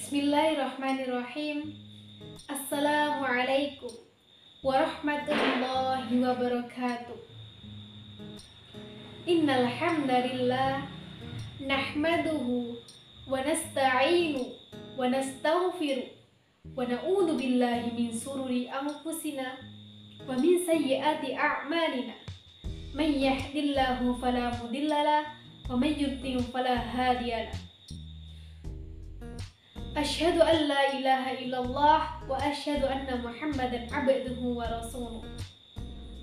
Bismillahirrahmanirrahim. Assalamualaikum warahmatullahi wabarakatuh. Innal hamdalillah nahmaduhu wa nasta'inu wa nastaghfiru wa na'udzu billahi min sururi anfusina wa min sayyiati a'malina. Man yahdihillahu fala mudhillalah wa man yudlil fala hadiyalah. Asyhadu an la ilaha illallah wa asyhadu anna Muhammadan abduhu wa rasuluh.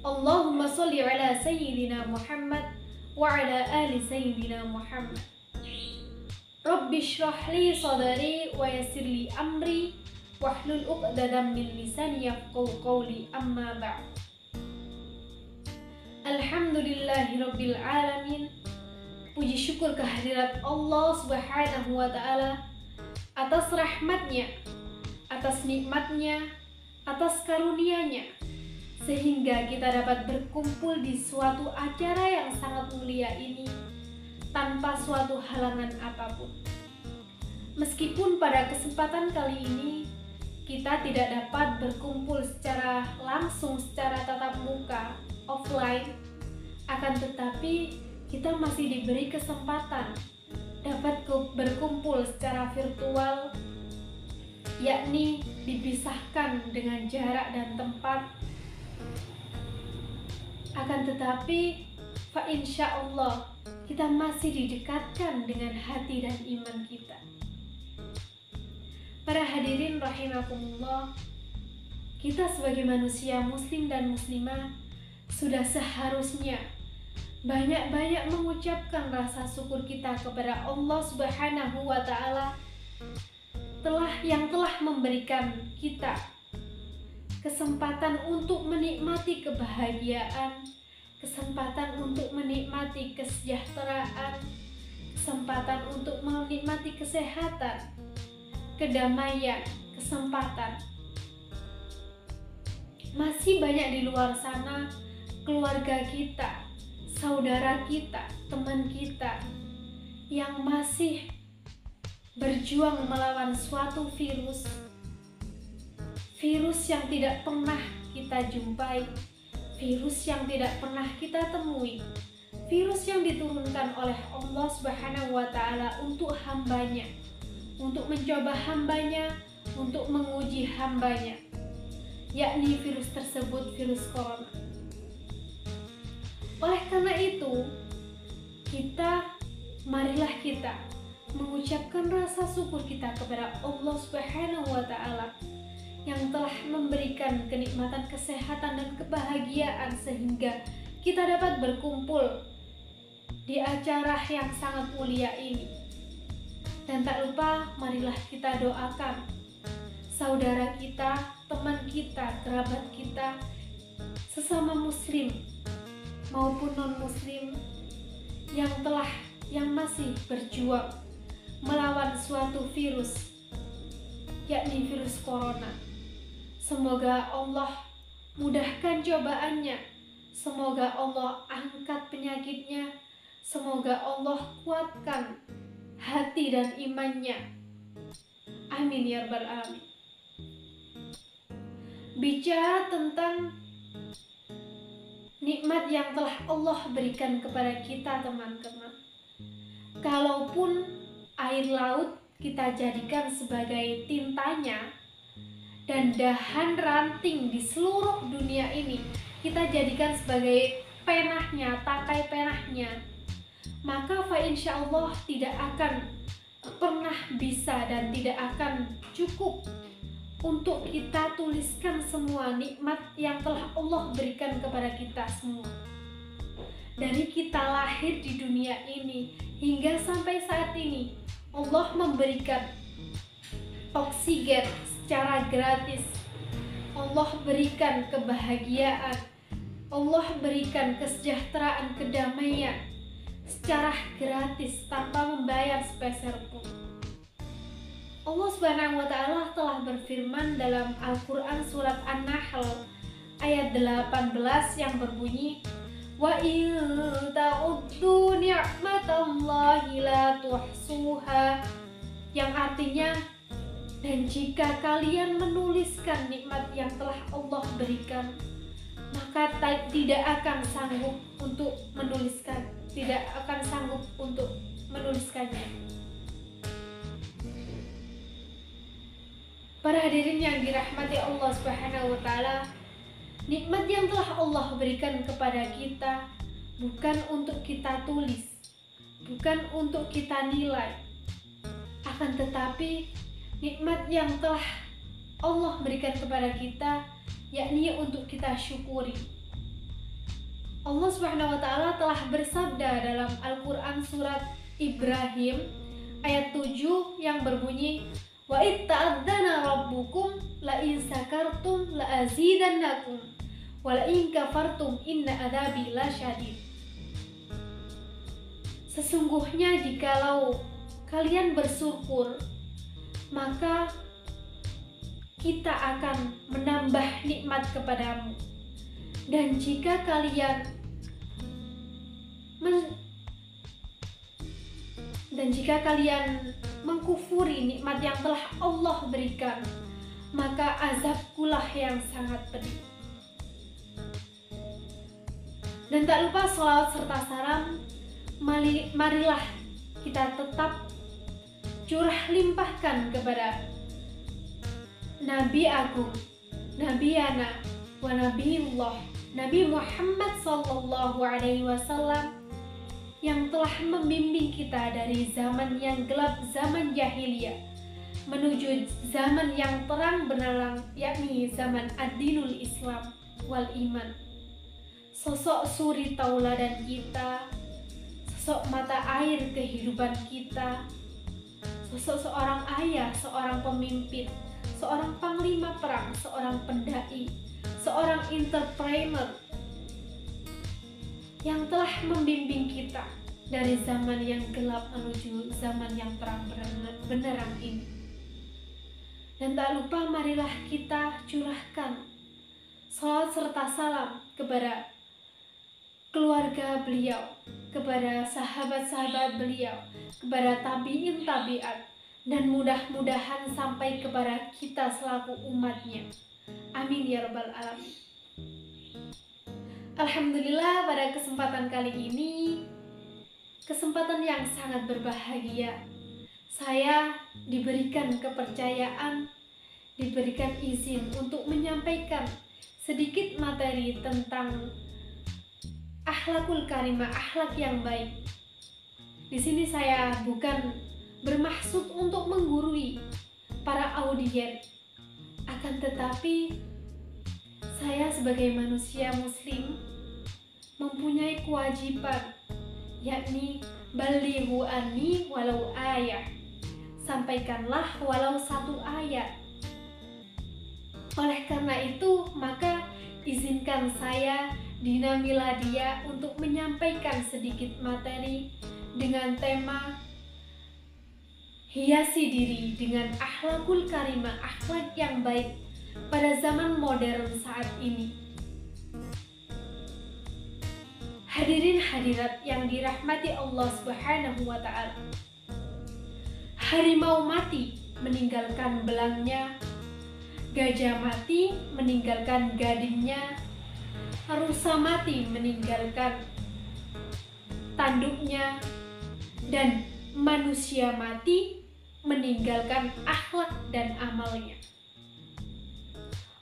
Allahumma sholli ala sayyidina Muhammad wa ala ali sayyidina Muhammad. Rabbi shrah li sadri wa yassir li amri wahlul 'uqdatam min lisani yafqahu qawli, amma ba'd. Alhamdulillahi rabbil alamin. Puji syukur kehadirat Allah Subhanahu wa taala atas rahmatnya, atas nikmatnya, atas karunia-Nya, sehingga kita dapat berkumpul di suatu acara yang sangat mulia ini tanpa suatu halangan apapun. Meskipun pada kesempatan kali ini kita tidak dapat berkumpul secara langsung, secara tatap muka, offline, akan tetapi kita masih diberi kesempatan dapat berkumpul secara virtual, yakni dipisahkan dengan jarak dan tempat. Akan tetapi fa insyaallah kita masih didekatkan dengan hati dan iman kita. Para hadirin rahimakumullah, kita sebagai manusia muslim dan muslimah sudah seharusnya banyak-banyak mengucapkan rasa syukur kita kepada Allah Subhanahu wa taala yang telah memberikan kita kesempatan untuk menikmati kebahagiaan, kesempatan untuk menikmati kesejahteraan, kesempatan untuk menikmati kesehatan, kedamaian, kesempatan. Masih banyak di luar sana keluarga kita, saudara kita, teman kita yang masih berjuang melawan suatu virus yang tidak pernah kita jumpai, virus yang tidak pernah kita temui, virus yang diturunkan oleh Allah Subhanahu wa taala untuk hambanya, untuk mencoba hambanya, untuk menguji hambanya, yakni virus tersebut, virus corona. Oleh karena itu, marilah kita mengucapkan rasa syukur kita kepada Allah Subhanahu wa taala yang telah memberikan kenikmatan kesehatan dan kebahagiaan sehingga kita dapat berkumpul di acara yang sangat mulia ini. Dan tak lupa, marilah kita doakan saudara kita, teman kita, kerabat kita, sesama muslim maupun non-muslim yang masih berjuang melawan suatu virus, yakni virus corona. Semoga Allah mudahkan cobaannya, semoga Allah angkat penyakitnya, semoga Allah kuatkan hati dan imannya. Amin ya rabbal alamin. Bicara tentang nikmat yang telah Allah berikan kepada kita, teman-teman. Kalaupun air laut kita jadikan sebagai tintanya dan dahan ranting di seluruh dunia ini kita jadikan sebagai penahnya, takai penahnya, maka fa insyaallah tidak akan pernah bisa dan tidak akan cukup untuk kita tuliskan semua nikmat yang telah Allah berikan kepada kita semua. Dari kita lahir di dunia ini hingga sampai saat ini, Allah memberikan oksigen secara gratis, Allah berikan kebahagiaan, Allah berikan kesejahteraan, kedamaian secara gratis tanpa membayar sepeser pun. Allah Subhanahu wa taala telah berfirman dalam Al-Qur'an surat An-Nahl ayat 18 yang berbunyi, wa in ta'uddu ni'matallahi la tuhsuha, yang artinya Dan jika kalian menuliskan nikmat yang telah Allah berikan, maka tidak akan sanggup untuk menuliskannya. Para hadirin yang dirahmati Allah Subhanahu wa taala, nikmat yang telah Allah berikan kepada kita bukan untuk kita tulis, bukan untuk kita nilai, akan tetapi nikmat yang telah Allah berikan kepada kita yakni untuk kita syukuri. Allah Subhanahu wa taala telah bersabda dalam Al-Qur'an surat Ibrahim ayat 7 yang berbunyi, wa id ta'adzana rabbukum la in sakartum la azidannakum wa la in kafartum inna adzabi lasyadid. Sesungguhnya jikalau kalian bersyukur, maka kita akan menambah nikmat kepadamu. Dan jika kalian mengkufuri nikmat yang telah Allah berikan, maka azabkulah yang sangat pedih. Dan tak lupa sholawat serta salam, marilah kita tetap curah limpahkan kepada Nabi Agung, Nabi Yana, wa Nabiullah, Nabi Muhammad sallallahu alaihi wasallam yang telah membimbing kita dari zaman yang gelap, zaman jahiliyah, menuju zaman yang terang benderang, yakni zaman ad-dinul Islam wal iman. Sosok suri tauladan kita, sosok mata air kehidupan kita, sosok seorang ayah, seorang pemimpin, seorang panglima perang, seorang pendai, seorang entrepreneur yang telah membimbing kita dari zaman yang gelap menuju zaman yang terang benderang ini. Dan tak lupa marilah kita curahkan salawat serta salam kepada keluarga beliau, kepada sahabat-sahabat beliau, kepada tabi'in tabi'at, dan mudah-mudahan sampai kepada kita selaku umatnya. Amin ya rabbal alamin. Alhamdulillah, pada kesempatan kali ini, kesempatan yang sangat berbahagia, saya diberikan kepercayaan, diberikan izin untuk menyampaikan sedikit materi tentang akhlakul karimah, akhlak yang baik. Di sini saya bukan bermaksud untuk menggurui para audien, akan tetapi saya sebagai manusia muslim mempunyai kewajiban, yakni balighu anni walau ayat, sampaikanlah walau satu ayat. Oleh karena itu, maka izinkan saya Dina Miladia untuk menyampaikan sedikit materi dengan tema hiasi diri dengan akhlakul karimah, akhlak yang baik pada zaman modern saat ini. Hadirin hadirat yang dirahmati Allah Subhanahu wa taala. Harimau mati meninggalkan belangnya, gajah mati meninggalkan gadingnya, rusa mati meninggalkan tanduknya, dan manusia mati meninggalkan akhlak dan amalnya.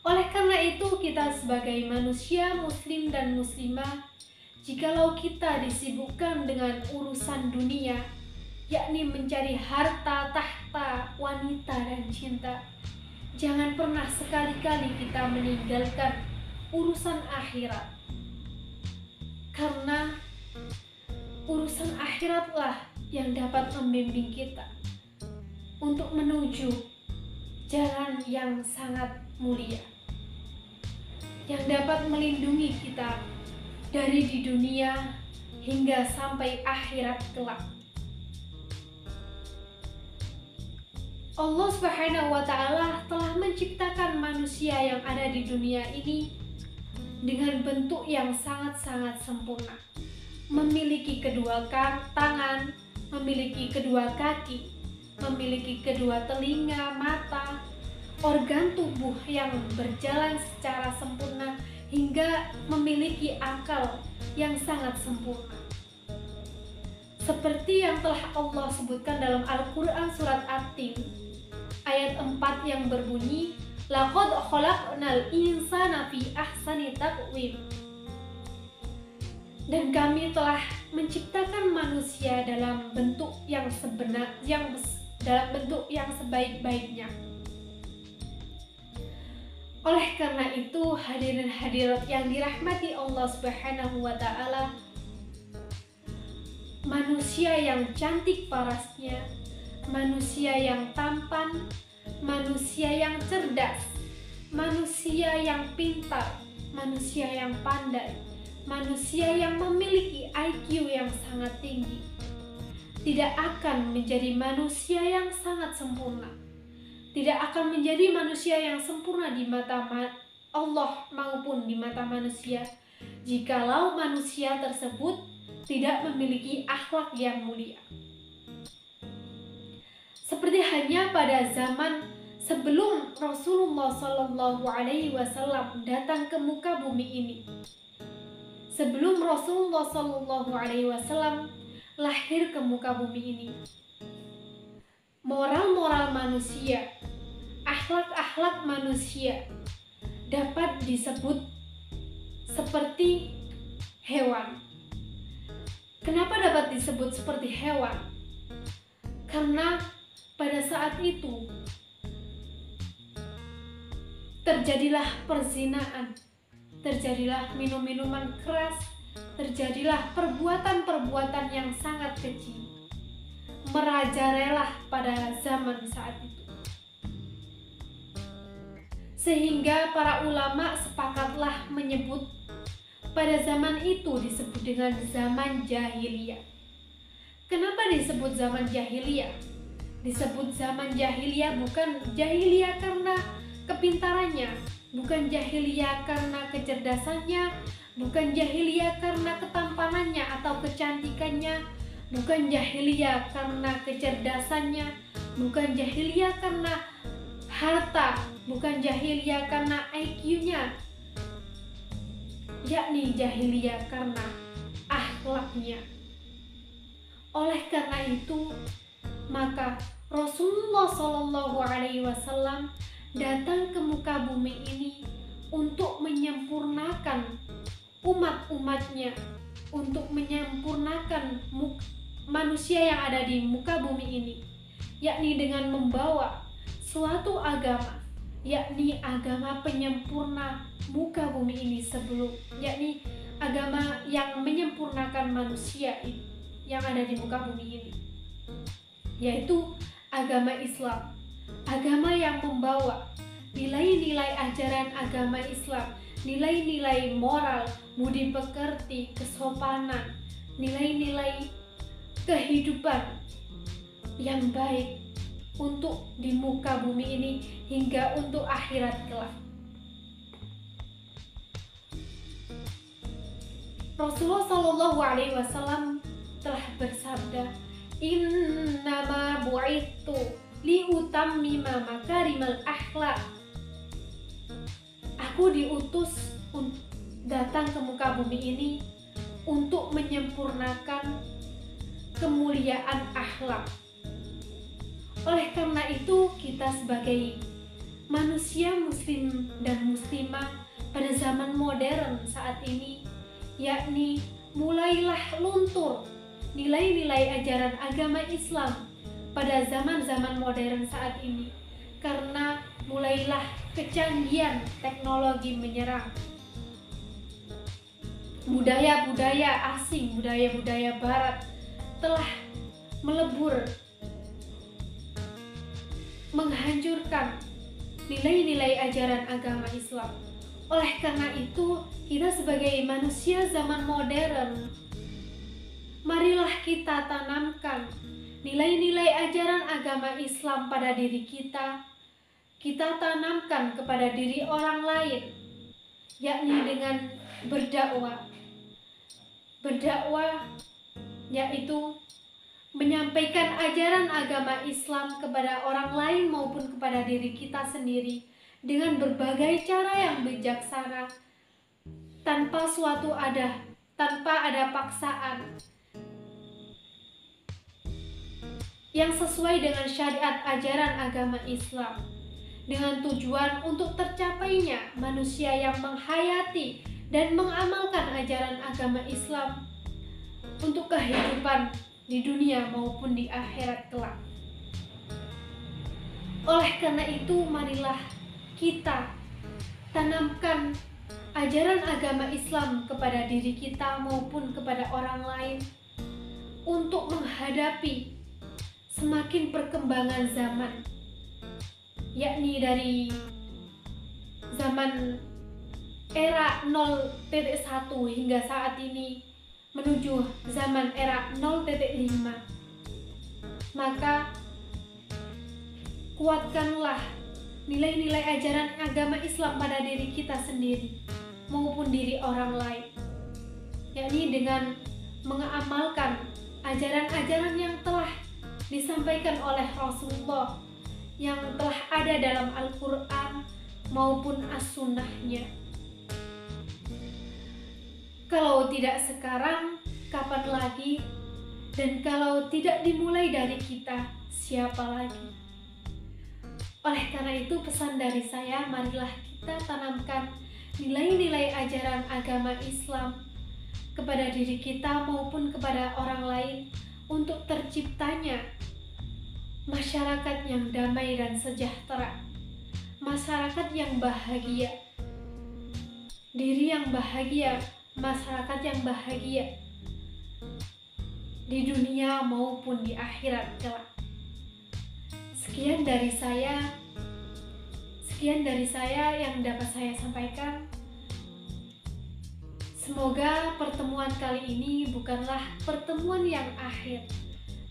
Oleh karena itu, kita sebagai manusia muslim dan muslimah, jikalau kita disibukkan dengan urusan dunia, yakni mencari harta, tahta, wanita, dan cinta, jangan pernah sekali-kali kita meninggalkan urusan akhirat. Karena urusan akhiratlah yang dapat membimbing kita untuk menuju jalan yang sangat mulia, yang dapat melindungi kita dari di dunia hingga sampai akhirat kelak. Allah Subhanahu wa taala telah menciptakan manusia yang ada di dunia ini dengan bentuk yang sangat-sangat sempurna. Memiliki kedua tangan, memiliki kedua kaki, memiliki kedua telinga, mata, organ tubuh yang berjalan secara sempurna, hingga memiliki akal yang sangat sempurna. Seperti yang telah Allah sebutkan dalam Al-Quran surat At-Tin ayat 4 yang berbunyi, laqad khalaqnal insana fi ahsani taqwim. Dan kami telah menciptakan manusia dalam bentuk yang dalam bentuk yang sebaik-baiknya. Oleh karena itu, hadirin hadirat yang dirahmati Allah Subhanahu wa taala, manusia yang cantik parasnya, manusia yang tampan, manusia yang cerdas, manusia yang pintar, manusia yang pandai, manusia yang memiliki IQ yang sangat tinggi, tidak akan menjadi manusia yang sangat sempurna, tidak akan menjadi manusia yang sempurna di mata Allah maupun di mata manusia, jikalau manusia tersebut tidak memiliki akhlak yang mulia. Seperti hanya pada zaman sebelum Rasulullah SAW datang ke muka bumi ini, sebelum Rasulullah SAW lahir ke muka bumi ini, moral-moral manusia, akhlak-akhlak manusia dapat disebut seperti hewan. Kenapa dapat disebut seperti hewan? Karena pada saat itu terjadilah perzinaan, terjadilah minum-minuman keras, terjadilah perbuatan-perbuatan yang sangat keji, merajalela pada zaman saat itu. Sehingga para ulama sepakatlah menyebut pada zaman itu disebut dengan zaman jahiliyah. Kenapa disebut zaman jahiliyah? Disebut zaman jahiliyah bukan jahiliyah karena kepintarannya, bukan jahiliyah karena kecerdasannya, bukan jahiliyah karena ketampanannya atau kecantikannya, bukan jahiliyah karena kecerdasannya, bukan jahiliyah karena harta, bukan jahiliyah karena IQ-nya, yakni jahiliyah karena akhlaknya. Oleh karena itu, maka Rasulullah SAW datang ke muka bumi ini untuk menyempurnakan umat-umatnya, untuk menyempurnakan manusia yang ada di muka bumi ini, yakni dengan membawa suatu agama, yakni agama penyempurna muka bumi ini sebelum, yakni agama yang menyempurnakan manusia ini yang ada di muka bumi ini, yaitu agama Islam, agama yang membawa nilai-nilai ajaran agama Islam, nilai-nilai moral, budi pekerti, kesopanan, nilai-nilai kehidupan yang baik untuk di muka bumi ini hingga untuk akhirat kelak. Rasulullah SAW telah bersabda, "Innama bu'ithu liutammima makarimal akhlak." Aku diutus datang ke muka bumi ini untuk menyempurnakan kemuliaan akhlak. Oleh karena itu, kita sebagai manusia muslim dan muslimah pada zaman modern saat ini, yakni mulailah luntur nilai-nilai ajaran agama Islam pada zaman-zaman modern saat ini, karena mulailah kecanggihan teknologi menyerang. Budaya-budaya asing, budaya-budaya barat telah melebur, menghancurkan nilai-nilai ajaran agama Islam. Oleh karena itu, kita sebagai manusia zaman modern, marilah kita tanamkan nilai-nilai ajaran agama Islam pada diri kita. Kita tanamkan kepada diri orang lain, yakni dengan berdakwah. Berdakwah yaitu menyampaikan ajaran agama Islam kepada orang lain maupun kepada diri kita sendiri dengan berbagai cara yang bijaksana, tanpa ada paksaan, yang sesuai dengan syariat ajaran agama Islam, dengan tujuan untuk tercapainya manusia yang menghayati dan mengamalkan ajaran agama Islam untuk kehidupan di dunia maupun di akhirat kelak. Oleh karena itu, marilah kita tanamkan ajaran agama Islam kepada diri kita maupun kepada orang lain untuk menghadapi semakin perkembangan zaman, yakni dari zaman era 0.1 hingga saat ini menuju zaman era 0.5. Maka kuatkanlah nilai-nilai ajaran agama Islam pada diri kita sendiri maupun diri orang lain, yakni dengan mengamalkan ajaran-ajaran yang telah disampaikan oleh Rasulullah, yang telah ada dalam Al-Quran maupun As-Sunnahnya. Kalau tidak sekarang, kapan lagi? Dan kalau tidak dimulai dari kita, siapa lagi? Oleh karena itu, pesan dari saya, marilah kita tanamkan nilai-nilai ajaran agama Islam kepada diri kita maupun kepada orang lain untuk terciptanya masyarakat yang damai dan sejahtera, masyarakat yang bahagia, diri yang bahagia, masyarakat yang bahagia di dunia maupun di akhirat kelak. Sekian dari saya yang dapat saya sampaikan. Semoga pertemuan kali ini bukanlah pertemuan yang akhir,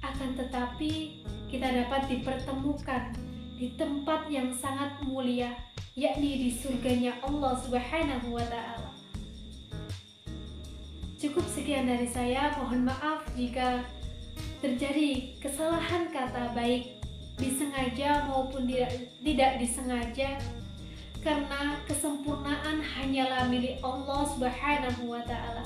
akan tetapi kita dapat dipertemukan di tempat yang sangat mulia, yakni di surganya Allah Subhanahu wa Ta'ala. Cukup sekian dari saya, mohon maaf jika terjadi kesalahan kata, baik disengaja maupun tidak disengaja, karena kesempurnaan hanyalah milik Allah Subhanahu wa Ta'ala.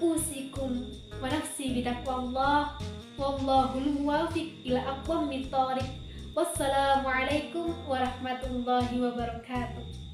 Usikum wa nafsi bitaqwallah, wallahul muwafiq ila aqwamit thoriq. Wassalamualaikum warahmatullahi wabarakatuh.